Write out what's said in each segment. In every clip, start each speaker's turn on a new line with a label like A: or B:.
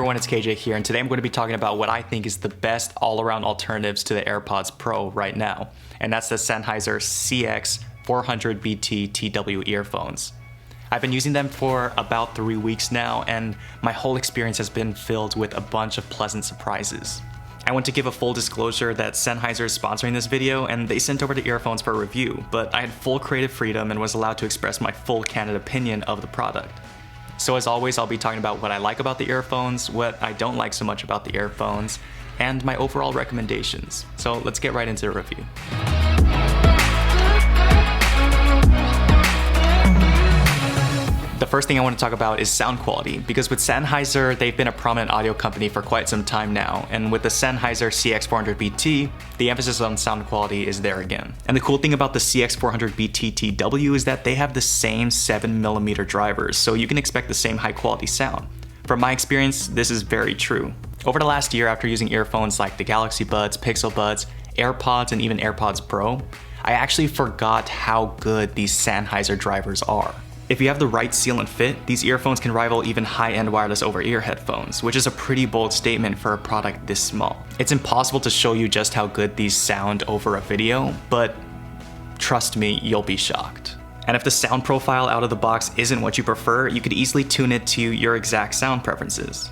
A: everyone, it's KJ here, and today I'm going to be talking about what I think is the best all-around alternatives to the AirPods Pro right now, and that's the Sennheiser CX400BT TW earphones. I've been using them for about 3 weeks now, and my whole experience has been filled with a bunch of pleasant surprises. I want to give a full disclosure that Sennheiser is sponsoring this video, and they sent over the earphones for a review, but I had full creative freedom and was allowed to express my full candid opinion of the product. So as always, I'll be talking about what I like about the earphones, what I don't like so much about the earphones, and my overall recommendations. So let's get right into the review. The first thing I want to talk about is sound quality, because with Sennheiser, they've been a prominent audio company for quite some time now, and with the Sennheiser CX400BT, the emphasis on sound quality is there again. And the cool thing about the CX400BT TW is that they have the same 7mm drivers, so you can expect the same high quality sound. From my experience, this is very true. Over the last year, after using earphones like the Galaxy Buds, Pixel Buds, AirPods, and even AirPods Pro, I actually forgot how good these Sennheiser drivers are. If you have the right seal and fit, these earphones can rival even high-end wireless over-ear headphones, which is a pretty bold statement for a product this small. It's impossible to show you just how good these sound over a video, but trust me, you'll be shocked. And if the sound profile out of the box isn't what you prefer, you could easily tune it to your exact sound preferences.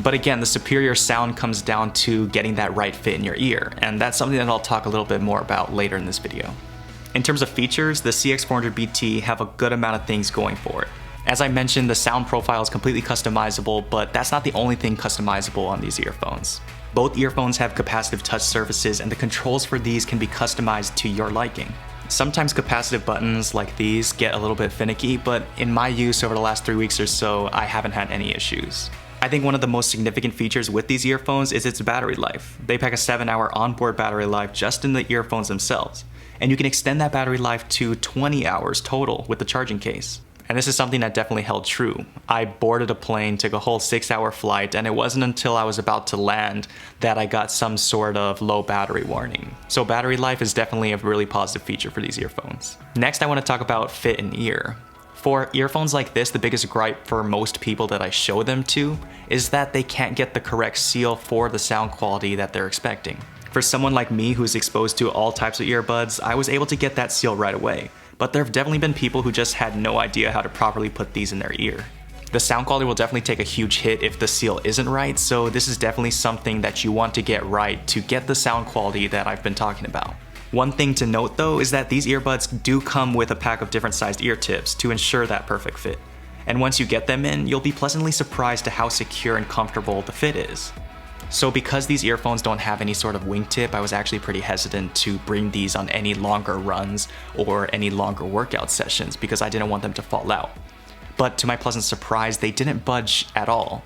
A: But again, the superior sound comes down to getting that right fit in your ear, and that's something that I'll talk a little bit more about later in this video. In terms of features, the CX400BT have a good amount of things going for it. As I mentioned, the sound profile is completely customizable, but that's not the only thing customizable on these earphones. Both earphones have capacitive touch surfaces, and the controls for these can be customized to your liking. Sometimes capacitive buttons like these get a little bit finicky, but in my use over the last 3 weeks or so, I haven't had any issues. I think one of the most significant features with these earphones is its battery life. They pack a 7-hour onboard battery life just in the earphones themselves, and you can extend that battery life to 20 hours total with the charging case. And this is something that definitely held true. I boarded a plane, took a whole 6-hour flight, and it wasn't until I was about to land that I got some sort of low battery warning. So battery life is definitely a really positive feature for these earphones. Next, I want to talk about fit in ear. For earphones like this, the biggest gripe for most people that I show them to is that they can't get the correct seal for the sound quality that they're expecting. For someone like me who's exposed to all types of earbuds, I was able to get that seal right away, but there have definitely been people who just had no idea how to properly put these in their ear. The sound quality will definitely take a huge hit if the seal isn't right, so this is definitely something that you want to get right to get the sound quality that I've been talking about. One thing to note though is that these earbuds do come with a pack of different sized ear tips to ensure that perfect fit. And once you get them in, you'll be pleasantly surprised to how secure and comfortable the fit is. So because these earphones don't have any sort of wingtip, I was actually pretty hesitant to bring these on any longer runs or any longer workout sessions because I didn't want them to fall out. But to my pleasant surprise, they didn't budge at all.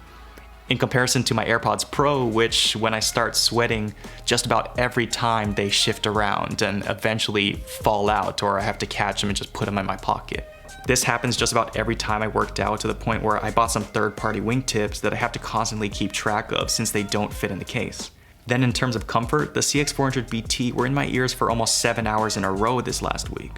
A: In comparison to my AirPods Pro, which when I start sweating, just about every time they shift around and eventually fall out, or I have to catch them and just put them in my pocket. This happens just about every time I worked out, to the point where I bought some third-party wingtips that I have to constantly keep track of since they don't fit in the case. Then in terms of comfort, the CX400BT were in my ears for almost 7 hours in a row this last week.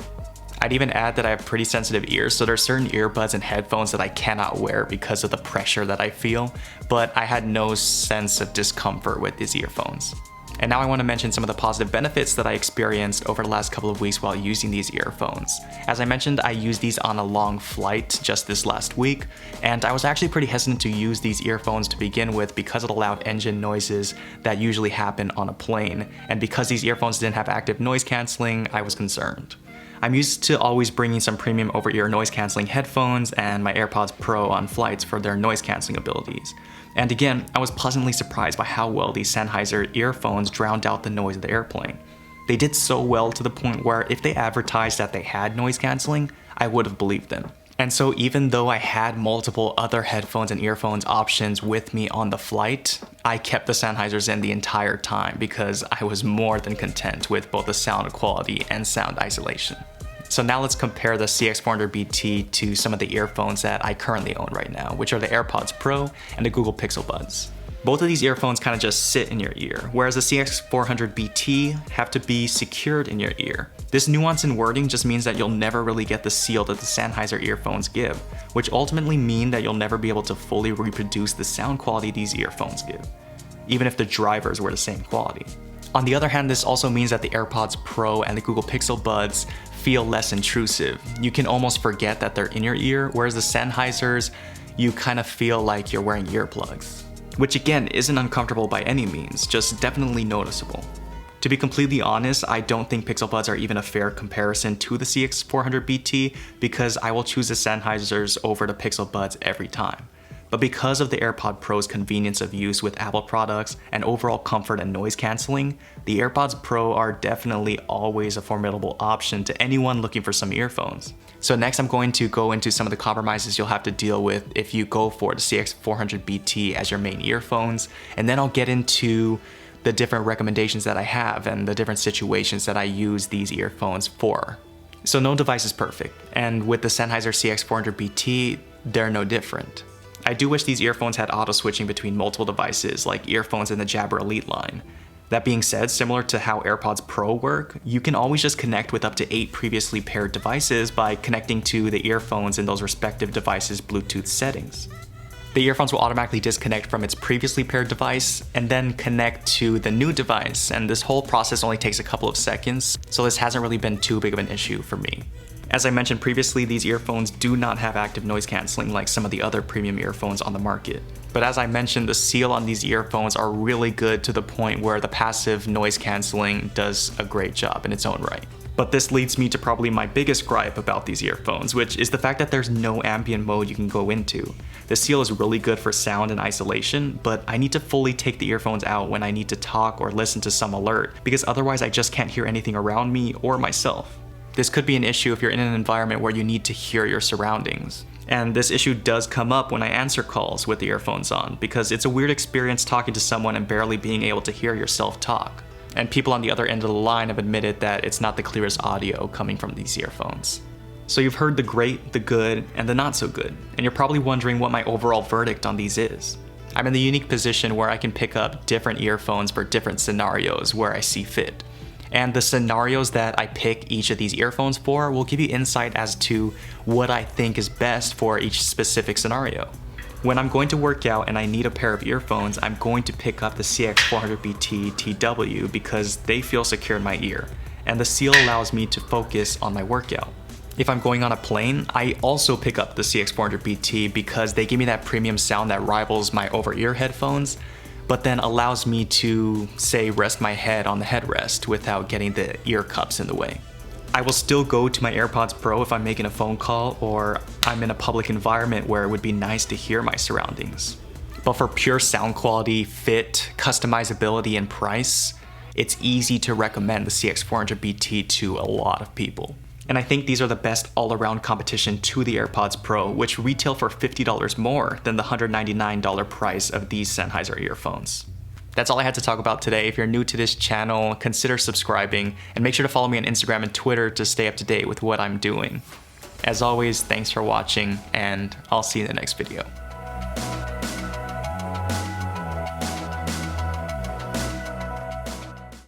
A: I'd even add that I have pretty sensitive ears, so there are certain earbuds and headphones that I cannot wear because of the pressure that I feel, but I had no sense of discomfort with these earphones. And now I want to mention some of the positive benefits that I experienced over the last couple of weeks while using these earphones. As I mentioned, I used these on a long flight just this last week, and I was actually pretty hesitant to use these earphones to begin with because of the loud engine noises that usually happen on a plane, and because these earphones didn't have active noise canceling, I was concerned. I'm used to always bringing some premium over-ear noise canceling headphones and my AirPods Pro on flights for their noise canceling abilities. And again, I was pleasantly surprised by how well these Sennheiser earphones drowned out the noise of the airplane. They did so well to the point where if they advertised that they had noise canceling, I would have believed them. And so even though I had multiple other headphones and earphones options with me on the flight, I kept the Sennheisers in the entire time because I was more than content with both the sound quality and sound isolation. So now let's compare the CX400BT to some of the earphones that I currently own right now, which are the AirPods Pro and the Google Pixel Buds. Both of these earphones kind of just sit in your ear, whereas the CX400BT have to be secured in your ear. This nuance in wording just means that you'll never really get the seal that the Sennheiser earphones give, which ultimately mean that you'll never be able to fully reproduce the sound quality these earphones give, even if the drivers were the same quality. On the other hand, this also means that the AirPods Pro and the Google Pixel Buds feel less intrusive. You can almost forget that they're in your ear, whereas the Sennheisers, you kind of feel like you're wearing earplugs. Which again isn't uncomfortable by any means, just definitely noticeable. To be completely honest, I don't think Pixel Buds are even a fair comparison to the CX400BT because I will choose the Sennheisers over the Pixel Buds every time. But because of the AirPod Pro's convenience of use with Apple products and overall comfort and noise cancelling, the AirPods Pro are definitely always a formidable option to anyone looking for some earphones. So next I'm going to go into some of the compromises you'll have to deal with if you go for the CX400BT as your main earphones, and then I'll get into the different recommendations that I have and the different situations that I use these earphones for. So no device is perfect, and with the Sennheiser CX400BT, they're no different. I do wish these earphones had auto switching between multiple devices like earphones in the Jabra Elite line. That being said, similar to how AirPods Pro work, you can always just connect with up to 8 previously paired devices by connecting to the earphones in those respective devices' Bluetooth settings. The earphones will automatically disconnect from its previously paired device and then connect to the new device, and this whole process only takes a couple of seconds, so this hasn't really been too big of an issue for me. As I mentioned previously, these earphones do not have active noise cancelling like some of the other premium earphones on the market. But as I mentioned, the seal on these earphones are really good to the point where the passive noise cancelling does a great job in its own right. But this leads me to probably my biggest gripe about these earphones, which is the fact that there's no ambient mode you can go into. The seal is really good for sound and isolation, but I need to fully take the earphones out when I need to talk or listen to some alert, because otherwise I just can't hear anything around me or myself. This could be an issue if you're in an environment where you need to hear your surroundings. And this issue does come up when I answer calls with the earphones on, because it's a weird experience talking to someone and barely being able to hear yourself talk. And people on the other end of the line have admitted that it's not the clearest audio coming from these earphones. So you've heard the great, the good, and the not so good, and you're probably wondering what my overall verdict on these is. I'm in the unique position where I can pick up different earphones for different scenarios where I see fit. And the scenarios that I pick each of these earphones for will give you insight as to what I think is best for each specific scenario. When I'm going to work out and I need a pair of earphones, I'm going to pick up the CX400BT TW because they feel secure in my ear, and the seal allows me to focus on my workout. If I'm going on a plane, I also pick up the CX400BT because they give me that premium sound that rivals my over-ear headphones, but then allows me to, say, rest my head on the headrest without getting the ear cups in the way. I will still go to my AirPods Pro if I'm making a phone call or I'm in a public environment where it would be nice to hear my surroundings. But for pure sound quality, fit, customizability, and price, it's easy to recommend the CX400BT to a lot of people. And I think these are the best all-around competition to the AirPods Pro, which retail for $50 more than the $199 price of these Sennheiser earphones. That's all I had to talk about today. If you're new to this channel, consider subscribing and make sure to follow me on Instagram and Twitter to stay up to date with what I'm doing. As always, thanks for watching, and I'll see you in the next video.